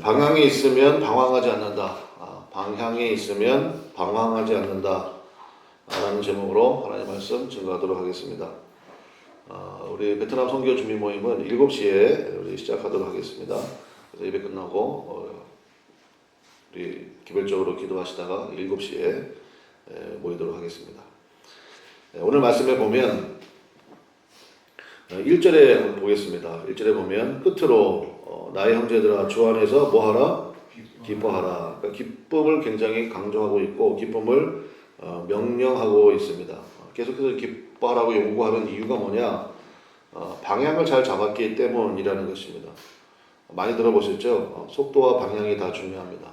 방향이 있으면 방황하지 않는다. 방향이 있으면 방황하지 않는다. 라는 제목으로 하나님의 말씀 증거하도록 하겠습니다. 우리 베트남 선교 준비 모임은 7시에 우리 시작하도록 하겠습니다. 그래서 예배 끝나고 우리 개별적으로 기도하시다가 7시에 모이도록 하겠습니다. 오늘 말씀에 보면 1절에 보겠습니다. 1절에 보면 끝으로 나의 형제들아 주 안에서 뭐하라? 기뻐하라. 그러니까 기쁨을 굉장히 강조하고 있고 기쁨을 명령하고 있습니다. 계속해서 기뻐하라고 요구하는 이유가 뭐냐? 방향을 잘 잡았기 때문이라는 것입니다. 많이 들어보셨죠? 속도와 방향이 다 중요합니다.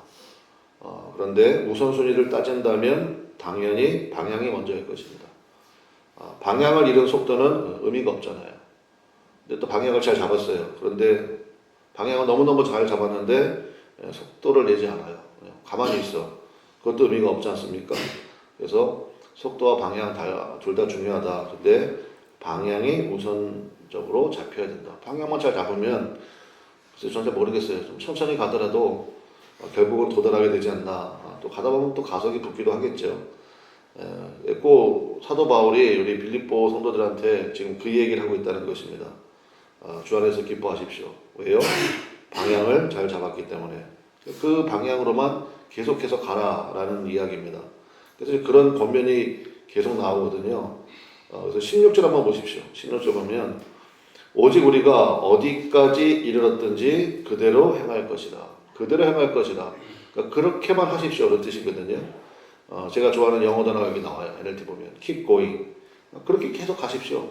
그런데 우선순위를 따진다면 당연히 방향이 먼저일 것입니다. 방향을 잃은 속도는 의미가 없잖아요. 근데 또 방향을 잘 잡았어요. 그런데 방향을 너무너무 잘 잡았는데 속도를 내지 않아요. 가만히 있어. 그것도 의미가 없지 않습니까? 그래서 속도와 방향 둘 다 중요하다. 근데 방향이 우선적으로 잡혀야 된다. 방향만 잘 잡으면 글쎄 저는 잘 모르겠어요. 좀 천천히 가더라도 결국은 도달하게 되지 않나. 또 가다 보면 또 가속이 붙기도 하겠죠. 꼭 사도 바울이 우리 빌립보 성도들한테 지금 그 얘기를 하고 있다는 것입니다. 주 안에서 기뻐하십시오. 왜요? 방향을 잘 잡았기 때문에. 그 방향으로만 계속해서 가라라는 이야기입니다. 그래서 그런 권면이 계속 나오거든요. 그래서 16절 한번 보십시오. 16절 보면 오직 우리가 어디까지 이르렀든지 그대로 행할 것이다. 그대로 행할 것이다. 그러니까 그렇게만 하십시오. 그런 뜻이거든요. 제가 좋아하는 영어 단어가 여기 나와요. NLT 보면 keep going. 그렇게 계속 가십시오.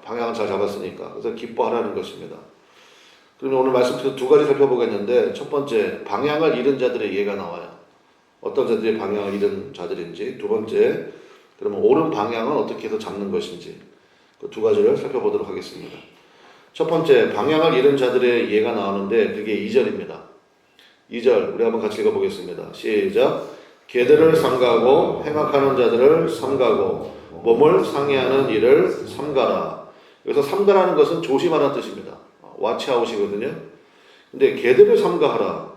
방향을 잘 잡았으니까. 그래서 기뻐하라는 것입니다. 그러면 오늘 말씀에서 두 가지 살펴보겠는데 첫 번째 방향을 잃은 자들의 예가 나와요. 어떤 자들이 방향을 잃은 자들인지. 두 번째 그러면 옳은 방향은 어떻게 해서 잡는 것인지. 그 두 가지를 살펴보도록 하겠습니다. 첫 번째 방향을 잃은 자들의 예가 나오는데 그게 2절입니다. 2절 우리 한번 같이 읽어보겠습니다. 시작. 계들을 삼가고 행악하는 자들을 삼가고 몸을 상해하는 일을 삼가라. 여기서 삼가라는 것은 조심하라는 뜻입니다. watch아웃이거든요. 근데 개들을 삼가하라.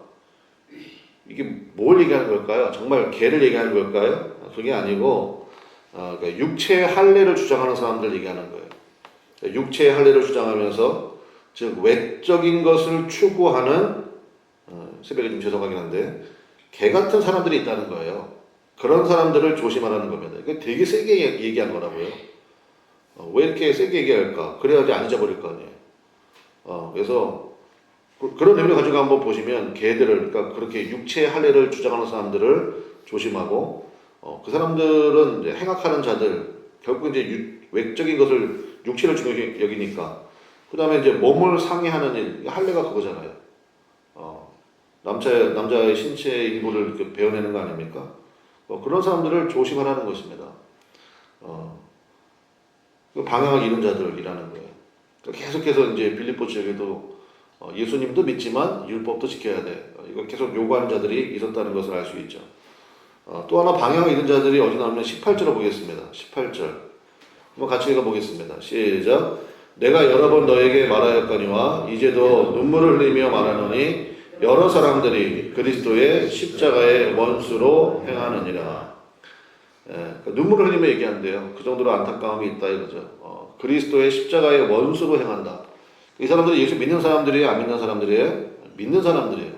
이게 뭘 얘기하는 걸까요? 정말 개를 얘기하는 걸까요? 그게 아니고 그러니까 육체의 할례를 주장하는 사람들 얘기하는 거예요. 육체의 할례를 주장하면서 즉 외적인 것을 추구하는 새벽에 좀 죄송하긴 한데 개 같은 사람들이 있다는 거예요. 그런 사람들을 조심하라는 겁니다. 이게 되게 세게 얘기한 거라고요. 왜 이렇게 세게 얘기할까? 그래야지 안 잊어버릴 거 아니에요. 그래서 그런 의미를 가지고 한번 보시면 개들을 그러니까 그렇게 육체의 할례를 주장하는 사람들을 조심하고 그 사람들은 이제 행악하는 자들 결국 이제 외적인 것을 육체를 중요히 여기니까 그 다음에 이제 몸을 상해하는 일 할례가 그거잖아요. 남자의 신체 일부를 이렇게 베어내는 거 아닙니까? 그런 사람들을 조심하라는 것입니다. 방향을 잃은 자들이라는 거예요. 계속해서 이제 빌립보 지역에도 예수님도 믿지만 율법도 지켜야 돼. 이거 계속 요구하는 자들이 있었다는 것을 알 수 있죠. 또 하나 방향을 잃은 자들이 어디 나오면 18절을 보겠습니다. 18절. 한번 같이 읽어보겠습니다. 시작. 내가 여러 번 너에게 말하였거니와 이제도 눈물을 흘리며 말하노니 여러 사람들이 그리스도의 십자가의 원수로 행하느니라. 눈물을 흘리며 얘기한대요. 그 정도로 안타까움이 있다 이거죠. 그리스도의 십자가의 원수로 행한다. 이 사람들이 예수 믿는 사람들이에요? 안 믿는 사람들이에요? 믿는 사람들이에요.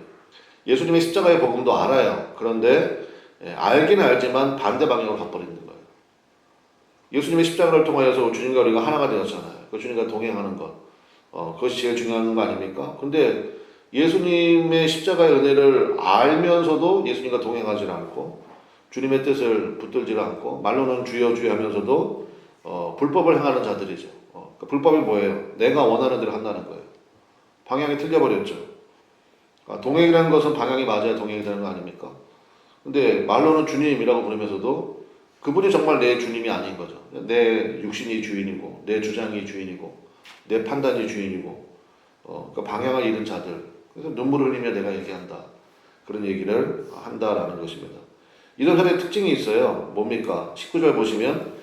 예수님의 십자가의 복음도 알아요. 그런데 알기는 알지만 반대 방향으로 가버리는 거예요. 예수님의 십자가를 통하여서 주님과 우리가 하나가 되었잖아요. 그 주님과 동행하는 것. 그것이 제일 중요한 거 아닙니까? 근데 예수님의 십자가의 은혜를 알면서도 예수님과 동행하지 않고 주님의 뜻을 붙들지 않고 말로는 주여 주여 하면서도 불법을 행하는 자들이죠. 그러니까 불법이 뭐예요? 내가 원하는 대로 한다는 거예요. 방향이 틀려버렸죠. 동행이라는 것은 방향이 맞아야 동행이 되는 거 아닙니까? 근데 말로는 주님이라고 부르면서도 그분이 정말 내 주님이 아닌 거죠. 내 육신이 주인이고 내 주장이 주인이고 내 판단이 주인이고 그러니까 방향을 잃은 자들. 그래서 눈물을 흘리며 내가 얘기한다. 그런 얘기를 한다라는 것입니다. 이런 사람의 특징이 있어요. 뭡니까? 19절 보시면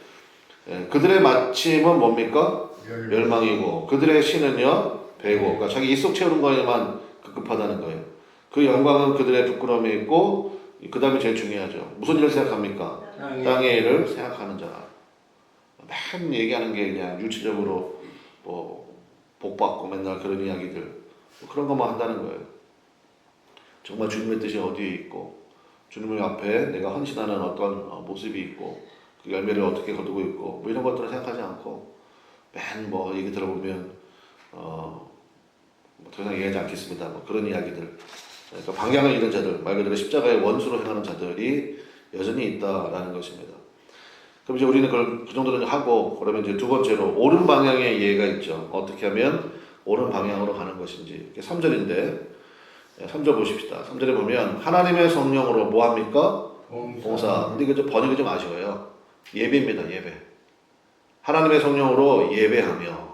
그들의 마침은 뭡니까? 멸망이고 그들의 신은요 배고. 그러니까 자기 입속 채우는 거에만 급급하다는 거예요. 그 영광은 그들의 부끄러움에 있고 그 다음에 제일 중요하죠. 무슨 일을 생각합니까? 땅의 일을 생각하는 자라. 맨 얘기하는 게 그냥 유치적으로 뭐 복받고 맨날 그런 이야기들 뭐 그런 것만 한다는 거예요. 정말 주님의 뜻이 어디에 있고 주님의 앞에 내가 헌신하는 어떤 모습이 있고 그 열매를 어떻게 거두고 있고 뭐 이런 것들을 생각하지 않고 맨 뭐 얘기 들어보면 뭐 더 이상 얘기하지 않겠습니다. 뭐 그런 이야기들. 그러니까 방향을 잃은 자들, 말 그대로 십자가의 원수로 행하는 자들이 여전히 있다라는 것입니다. 그럼 이제 우리는 그 정도는 하고, 그러면 이제 두 번째로, 옳은 방향의 이해가 있죠. 어떻게 하면 옳은 방향으로 가는 것인지. 3절인데, 3절 보십시다. 3절에 보면, 하나님의 성령으로 뭐 합니까? 봉사. 근데 이거 좀 번역이 좀 아쉬워요. 예배입니다, 예배. 하나님의 성령으로 예배하며,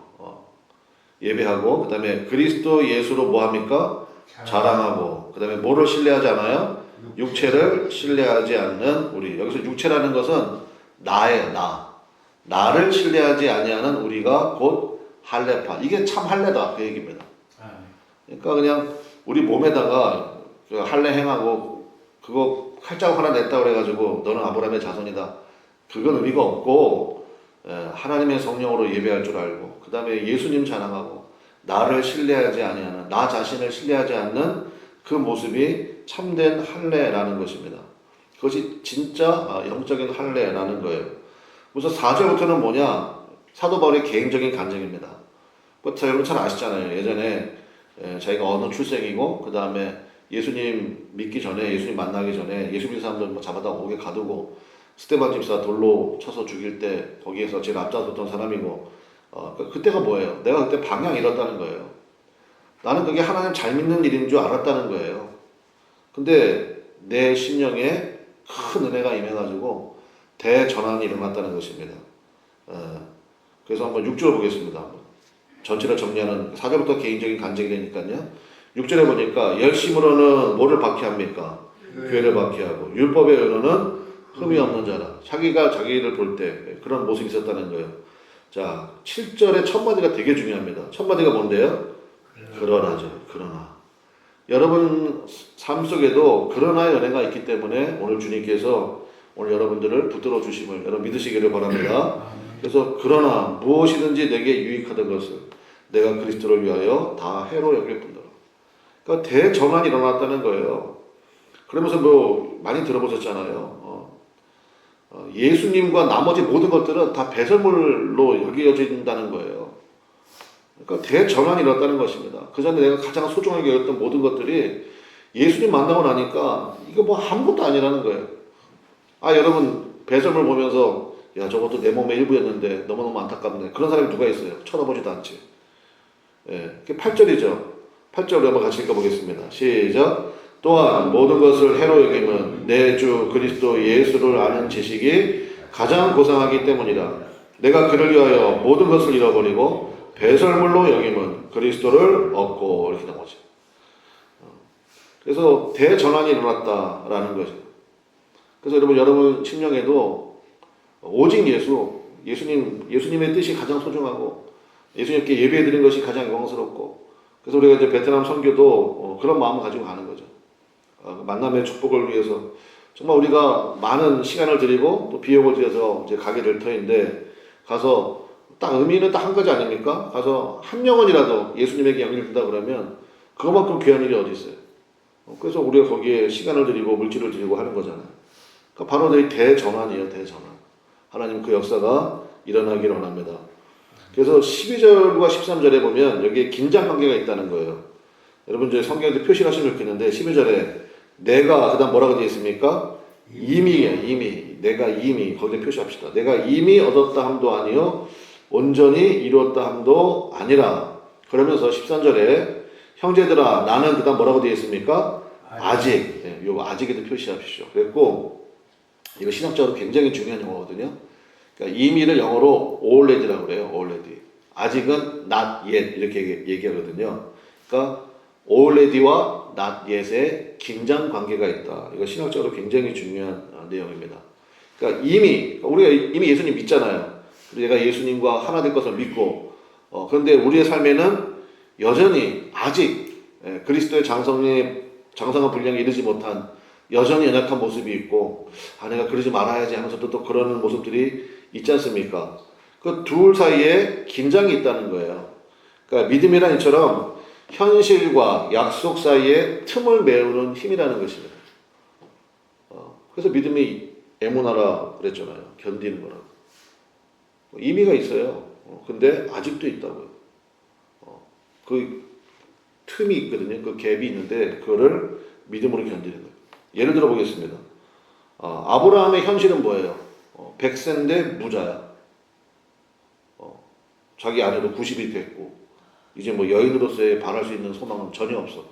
예배하고, 그 다음에 그리스도 예수로 뭐 합니까? 자랑하고, 그 다음에 뭐를 신뢰하지 않아요? 육체를 신뢰하지 않는 우리. 여기서 육체라는 것은 나예요, 나. 나를 신뢰하지 아니하는 우리가 곧 할례파. 이게 참 할례다, 그 얘기입니다. 그러니까 그냥 우리 몸에다가 그 할례 행하고 그거 칼자국 하나 냈다 그래가지고 너는 아브라함의 자손이다. 그건 의미가 없고 하나님의 성령으로 예배할 줄 알고 그 다음에 예수님 자랑하고 나를 신뢰하지 아니하는 나 자신을 신뢰하지 않는 그 모습이 참된 할례라는 것입니다. 그것이 진짜 영적인 할례라는 거예요. 그래서 4절부터는 뭐냐? 사도 바울의 개인적인 간증입니다. 여러분 잘 아시잖아요. 예전에 자기가 어느 출생이고 그 다음에 예수님 믿기 전에 예수님 만나기 전에 예수 믿는 사람들 뭐 잡아다 옥에 가두고 스데반 집사 돌로 쳐서 죽일 때 거기에서 제일 앞장섰던 사람이고 그때가 뭐예요? 내가 그때 방향 잃었다는 거예요. 나는 그게 하나님 잘 믿는 일인 줄 알았다는 거예요. 근데 내 심령에 큰 은혜가 임해가지고 대전환이 일어났다는 것입니다. 그래서 한번 6절 보겠습니다. 전체를 정리하는 4절부터 개인적인 간증이 되니까요. 6절에 보니까 열심으로는 뭐를 박해합니까? 교회를 박해하고 율법의 의로는 흠이 없는 자라. 자기가 자기를 볼 때 그런 모습이 있었다는 거예요. 자, 7절의 첫 마디가 되게 중요합니다. 첫 마디가 뭔데요? 그러나죠. 그러나. 여러분 삶 속에도 그러나의 은혜가 있기 때문에 오늘 주님께서 오늘 여러분들을 붙들어 주심을 여러분 믿으시기를 바랍니다. 그래서 그러나 무엇이든지 내게 유익하던 것을 내가 그리스도를 위하여 다 해로 여길 뿐더러. 그러니까 대전환이 일어났다는 거예요. 그러면서 뭐 많이 들어보셨잖아요. 예수님과 나머지 모든 것들은 다 배설물로 여겨진다는 거예요. 그러니까 대전환이 일어났다는 것입니다. 그 전에 내가 가장 소중하게 여겼던 모든 것들이 예수님 만나고 나니까 이거 뭐 아무것도 아니라는 거예요. 여러분 배설물 보면서 야 저것도 내 몸의 일부였는데 너무너무 안타깝네. 그런 사람이 누가 있어요? 쳐다보지도 않지. 그게 8절이죠. 8절 한번 같이 읽어보겠습니다. 시작. 또한 모든 것을 해로 여김은 내 주 그리스도 예수를 아는 지식이 가장 고상하기 때문이라. 내가 그를 위하여 모든 것을 잃어버리고 배설물로 여김은 그리스도를 얻고 이렇게 나오죠. 그래서 대전환이 일어났다라는 거죠. 그래서 여러분 심령에도 오직 예수님의 뜻이 가장 소중하고 예수님께 예배해드린 것이 가장 영광스럽고 그래서 우리가 이제 베트남 선교도 그런 마음을 가지고 가는 거죠. 만남의 축복을 위해서 정말 우리가 많은 시간을 들이고 또 비용을 들여서 이제 가게 될 터인데 가서 딱 의미는 딱 한 가지 아닙니까? 가서 한 영혼이라도 예수님에게 영향을 준다 그러면 그것만큼 귀한 일이 어디 있어요? 그래서 우리가 거기에 시간을 들이고 물질을 들이고 하는 거잖아요. 그러니까 바로 이 대전환이에요, 대전환. 하나님 그 역사가 일어나기를 원합니다. 그래서 12절과 13절에 보면 여기에 긴장 관계가 있다는 거예요. 여러분 이제 성경에 표시를 하시면 좋겠는데 12절에 내가 그다음 뭐라고 되어 있습니까? 이미 내가 이미 거기에 표시합시다. 내가 이미 얻었다 함도 아니요 온전히 이루었다 함도 아니라. 그러면서 13절에 형제들아 나는 그다음 뭐라고 되어 있습니까? 아직. 요거 아직에도 표시하십시오. 그랬고 이거 신학적으로 굉장히 중요한 용어거든요. 그러니까 이미를 영어로 already라고 그래요. already. 아직은 not yet 이렇게 얘기하거든요. 그러니까 already와 not yet의 긴장 관계가 있다. 이거 신학적으로 굉장히 중요한 내용입니다. 그러니까 우리가 이미 예수님 믿잖아요. 내가 예수님과 하나 될 것을 믿고 그런데 우리의 삶에는 여전히 아직 그리스도의 장성에 장성한 분량에 이르지 못한 여전히 연약한 모습이 있고 내가 그러지 말아야지 하면서 또 그러는 모습들이 있지 않습니까? 그 둘 사이에 긴장이 있다는 거예요. 그러니까 믿음이란 이처럼 현실과 약속 사이에 틈을 메우는 힘이라는 것입니다. 그래서 믿음이 에모나라 그랬잖아요. 견디는 거라고. 의미가 있어요. 근데 아직도 있다고요. 그 틈이 있거든요. 그 갭이 있는데 그거를 믿음으로 견디는 거예요. 예를 들어 보겠습니다. 아브라함의 현실은 뭐예요? 100세인데 무자야. 자기 아내도 90이 됐고 이제 뭐 여인으로서의 바랄 수 있는 소망은 전혀 없어.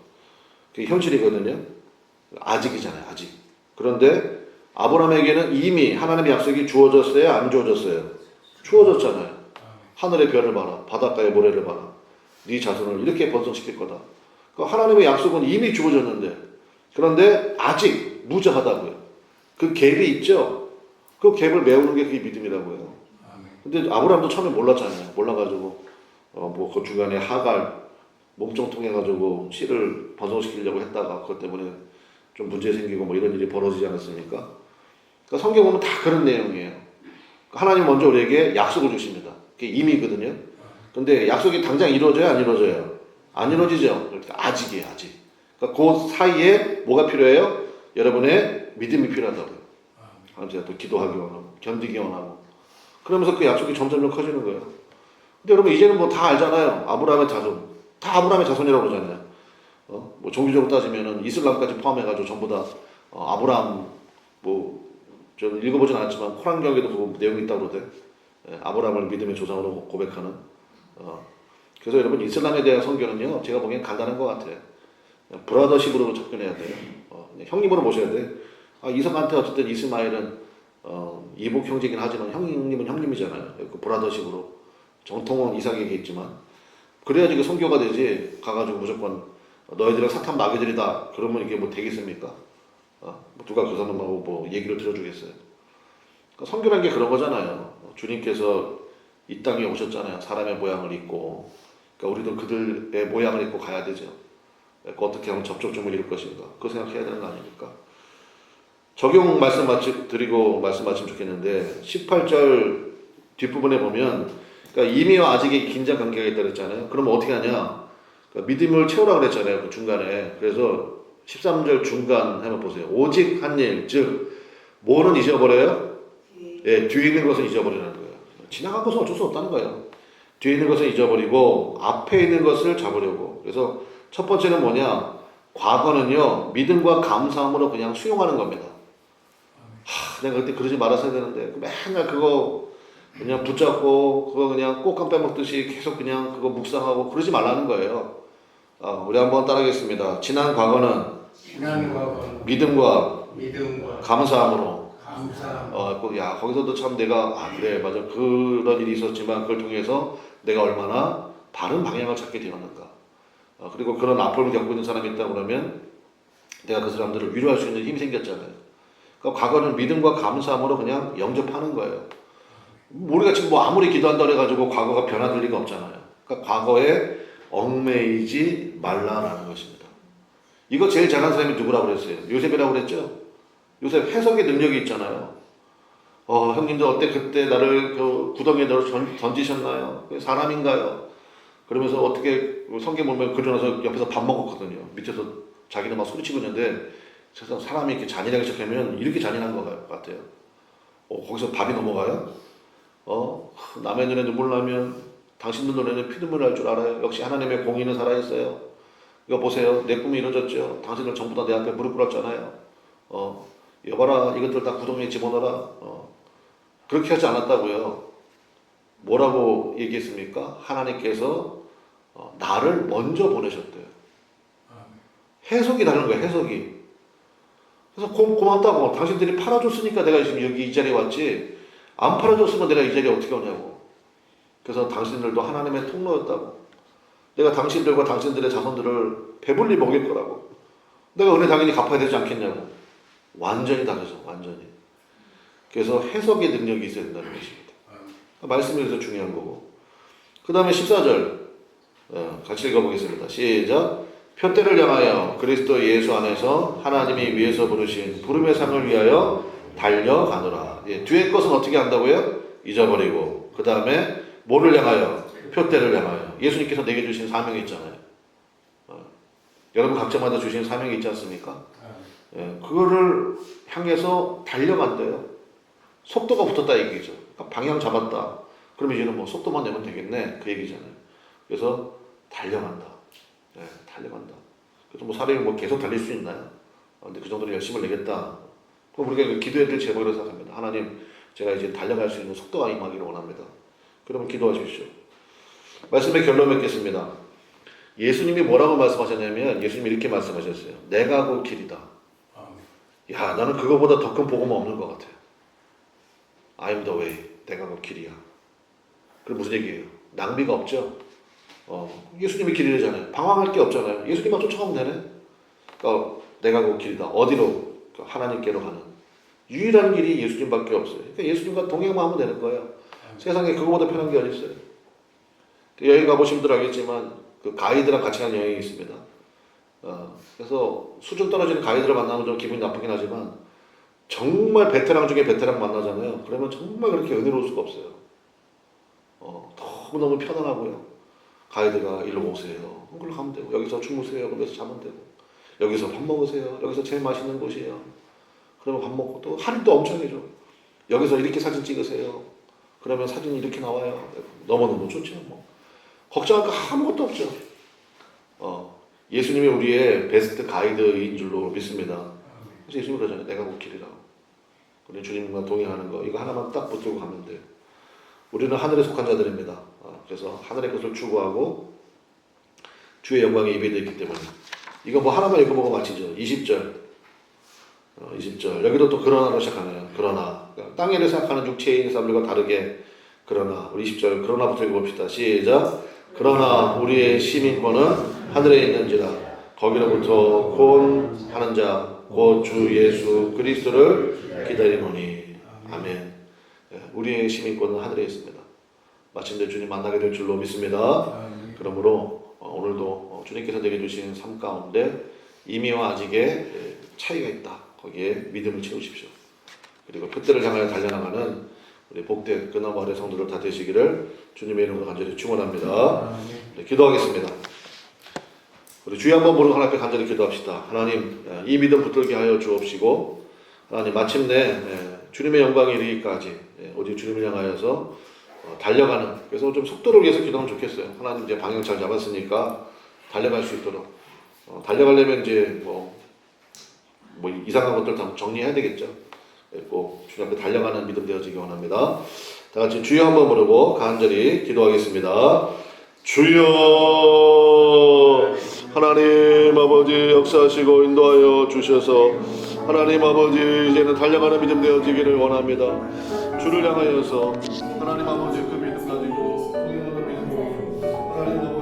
그게 현실이거든요. 아직이잖아요. 아직. 그런데 아브라함에게는 이미 하나님의 약속이 주어졌어요? 안 주어졌어요? 주어졌잖아요. 하늘의 별을 봐라. 바닷가의 모래를 봐라. 네 자손을 이렇게 번성시킬 거다. 그러니까 하나님의 약속은 이미 주어졌는데 그런데 아직 무자하다고요. 그 갭이 있죠. 그 갭을 메우는 게 그게 믿음이라고요. 근데 아브라함도 처음에 몰랐잖아요. 몰라가지고 뭐 그 중간에 하갈 몸종 통해 가지고 씨를 번성시키려고 했다가 그것 때문에 좀 문제 생기고 뭐 이런 일이 벌어지지 않았습니까? 그러니까 성경 보면 다 그런 내용이에요. 하나님 먼저 우리에게 약속을 주십니다. 그게 임의거든요. 근데 약속이 당장 이루어져요, 안 이루어져요? 안 이루어지죠. 그러니까 아직이에요, 아직. 그러니까 그 사이에 뭐가 필요해요? 여러분의 믿음이 필요하다고요. 하나님 또 기도하기 원하고 견디기 원하고 그러면서 그 약속이 점점 커지는 거예요. 근데 여러분 이제는 뭐 다 알잖아요. 아브라함의 자손. 다 아브라함의 자손이라고 그러잖아요. 뭐 종교적으로 따지면은 이슬람까지 포함해가지고 전부 다 아브라함 뭐 저는 읽어보진 않았지만 코란경에도 그 내용이 있다고 그러대. 아브라함을 믿음의 조상으로 고백하는. 그래서 여러분 이슬람에 대한 선교는요 제가 보기엔 간단한 것 같아요. 브라더십으로 접근해야 돼요. 형님으로 모셔야 돼. 이삭한테 어쨌든 이스마엘은 이복 형제긴 하지만 형님은 형님이잖아요. 그 브라더십으로 정통은 이삭에게 있지만 그래야지 그 선교가 되지. 가가지고 무조건 너희들은 사탄 마귀들이다. 그러면 이게 뭐 되겠습니까? 누가 그 사람하고 뭐 얘기를 들어주겠어요? 그러니까 선교란 게 그런 거잖아요. 주님께서 이 땅에 오셨잖아요. 사람의 모양을 입고. 그러니까 우리도 그들의 모양을 입고 가야 되죠. 어떻게 하면 접촉점을 이룰 것인가? 그거 생각해야 되는 거 아닙니까? 적용 말씀 드리고 말씀 마치면 좋겠는데 18절 뒷부분에 보면 그러니까 이미와 아직의 긴장 관계가 있다고 했잖아요. 그러면 어떻게 하냐? 그러니까 믿음을 채우라고 그랬잖아요. 그 중간에. 그래서 13절 중간 한번 보세요. 오직 한 일, 즉 뭐는 잊어버려요? 예, 뒤에 있는 것은 잊어버리는 거예요. 지나간 것은 어쩔 수 없다는 거예요. 뒤에 있는 것은 잊어버리고 앞에 있는 것을 잡으려고. 그래서 첫 번째는 뭐냐? 과거는요 믿음과 감사함으로 그냥 수용하는 겁니다. 내가 그때 그러지 말았어야 되는데 맨날 그거 그냥 붙잡고 그거 그냥 꽃감 빼먹듯이 계속 그냥 그거 묵상하고 그러지 말라는 거예요. 우리 한번 따라하겠습니다. 지난 과거는 믿음과 감사함으로. 야 거기서도 참 내가 그래 맞아 그런 일이 있었지만 그걸 통해서 내가 얼마나 바른 방향을 찾게 되었는가. 그리고 그런 아픔을 겪고 있는 사람이 있다 그러면 내가 그 사람들을 위로할 수 있는 힘이 생겼잖아요. 그러니까 과거는 믿음과 감사함으로 그냥 영접하는 거예요. 우리가 지금 뭐 아무리 기도한다고 해가지고 과거가 변화될 리가 없잖아요. 그러니까 과거에 얽매이지 말라라는 것입니다. 이거 제일 잘하는 사람이 누구라고 그랬어요? 요셉이라고 그랬죠? 요셉 해석의 능력이 있잖아요. 형님들 어때 그때 나를 그 구덩이에 던지셨나요? 사람인가요? 그러면서 어떻게 성경 보면 그러나서 옆에서 밥 먹었거든요. 밑에서 자기는 막 소리치고 있는데 세상 사람이 이렇게 잔인하게 시작하면 이렇게 잔인한 것 같아요. 거기서 밥이 넘어가요? 남의 눈에 눈물 나면 당신들 눈에는 피눈물 날 줄 알아요. 역시 하나님의 공의는 살아있어요. 이거 보세요. 내 꿈이 이루어졌죠. 당신들 전부 다 내 앞에 무릎 꿇었잖아요. 여봐라 이것들 다 구덩이에 집어넣어라. 그렇게 하지 않았다고요. 뭐라고 얘기했습니까? 하나님께서 나를 먼저 보내셨대요. 해석이 다른 거예요. 해석이. 그래서 고맙다고. 당신들이 팔아줬으니까 내가 지금 여기 이 자리에 왔지. 안 팔아줬으면 내가 이 자리에 어떻게 오냐고. 그래서 당신들도 하나님의 통로였다고. 내가 당신들과 당신들의 자손들을 배불리 먹일 거라고. 내가 은혜 당연히 갚아야 되지 않겠냐고. 완전히 다르죠. 완전히. 그래서 해석의 능력이 있어야 된다는 것입니다. 말씀이 그래서 중요한 거고. 그 다음에 14절 같이 읽어보겠습니다. 시작. 표대를 향하여 그리스도 예수 안에서 하나님이 위에서 부르신 부름의 상을 위하여 달려가노라. 예, 뒤에 것은 어떻게 한다고요? 잊어버리고 그 다음에 뭐를 향하여? 표대를 향하여. 예수님께서 내게 주신 사명이 있잖아요. 여러분 각자마다 주신 사명이 있지 않습니까? 예, 그거를 향해서 달려간대요. 속도가 붙었다 얘기죠. 그러니까 방향 잡았다. 그럼 이제는 뭐 속도만 내면 되겠네 그 얘기잖아요. 그래서 달려간다. 예, 달려간다. 그래서 뭐 사람이 뭐 계속 달릴 수 있나요? 근데 그 정도로 열심을 내겠다. 그럼 우리가 기도해야 될 제목이라고 생각합니다. 하나님, 제가 이제 달려갈 수 있는 속도가 임하기를 원합니다. 그러면 기도하십시오. 말씀의 결론 맺겠습니다. 예수님이 뭐라고 말씀하셨냐면 예수님이 이렇게 말씀하셨어요. 내가 곧 길이다. 야, 나는 그거보다 더 큰 복음은 없는 것 같아요. I am the way. 내가 곧 길이야. 그럼 무슨 얘기예요? 낭비가 없죠? 예수님이 길이잖아요. 방황할 게 없잖아요. 예수님만 쫓아가면 되네. 그러니까 내가 곧 길이다. 어디로? 하나님께로 가는. 유일한 길이 예수님밖에 없어요. 그러니까 예수님과 동행만 하면 되는 거예요. 세상에 그거보다 편한 게 어디 있어요? 여행 가보신 분들 알겠지만 그 가이드랑 같이 가는 여행이 있습니다. 그래서 수준 떨어지는 가이드를 만나면 좀 기분이 나쁘긴 하지만 정말 베테랑 중에 베테랑 만나잖아요. 그러면 정말 그렇게 은혜로울 수가 없어요. 너무너무 편안하고요. 가이드가 일로 오세요. 그걸로 가면 되고 여기서 주무세요. 거기서 자면 되고 여기서 밥 먹으세요. 여기서 제일 맛있는 곳이에요. 그러면 밥 먹고 또 할인도 엄청 해줘. 여기서 이렇게 사진 찍으세요. 그러면 사진이 이렇게 나와요. 너무너무 좋죠. 뭐. 걱정할 거 아무것도 없죠. 예수님이 우리의 베스트 가이드인 줄로 믿습니다. 그래서 예수님이 그러잖아요. 내가 곧 길이라고. 우리 주님과 동행하는 거 이거 하나만 딱 붙들고 가면 돼요. 우리는 하늘에 속한 자들입니다. 그래서 하늘의 것을 추구하고 주의 영광에 입에 있기 때문에 이거 뭐 하나만 읽어보고 마치죠. 20절 20절 여기도 또 그러나로 시작하네요. 그러나 그러니까 땅에를 생각하는 육체에 있는 사람들과 다르게 그러나 우리 20절 그러나부터 읽어봅시다. 시작. 그러나 우리의 시민권은 하늘에 있는지라 거기로부터 곧 하는 자 곧 주 예수 그리스도를 기다리노니. 아멘. 우리의 시민권은 하늘에 있습니다. 마침내 주님 만나게 될 줄로 믿습니다. 그러므로 오늘도 주님께서 내게 주신 삶 가운데 이미와 아직의 차이가 있다. 거기에 믿음을 채우십시오. 그리고 표대를 향하여 달려나가는 우리 복된 그나마 아래 성도들 다 되시기를 주님의 이름으로 간절히 축원합니다. 네, 기도하겠습니다. 우리 주여 한번 부르고 하나님께 간절히 기도합시다. 하나님, 이 믿음 붙들게 하여 주옵시고 하나님 마침내 주님의 영광에 이르기까지 오직 주님을 향하여서 달려가는, 그래서 좀 속도를 위해서 기도하면 좋겠어요. 하나님 이제 방향 잘 잡았으니까 달려갈 수 있도록 달려가려면 이제 뭐 이상한 것들 다 정리해야 되겠죠. 꼭 주님 앞에 달려가는 믿음 되어지기 원합니다. 다 같이 주여 한번 부르고 간절히 기도하겠습니다. 주여, 하나님 아버지 역사하시고 인도하여 주셔서 하나님 아버지 이제는 달려가는 믿음 되어지기를 원합니다. 주를 향하여서 하나님 아버지 그 믿음 가지고 동행하는 믿음으로 하나님 아버지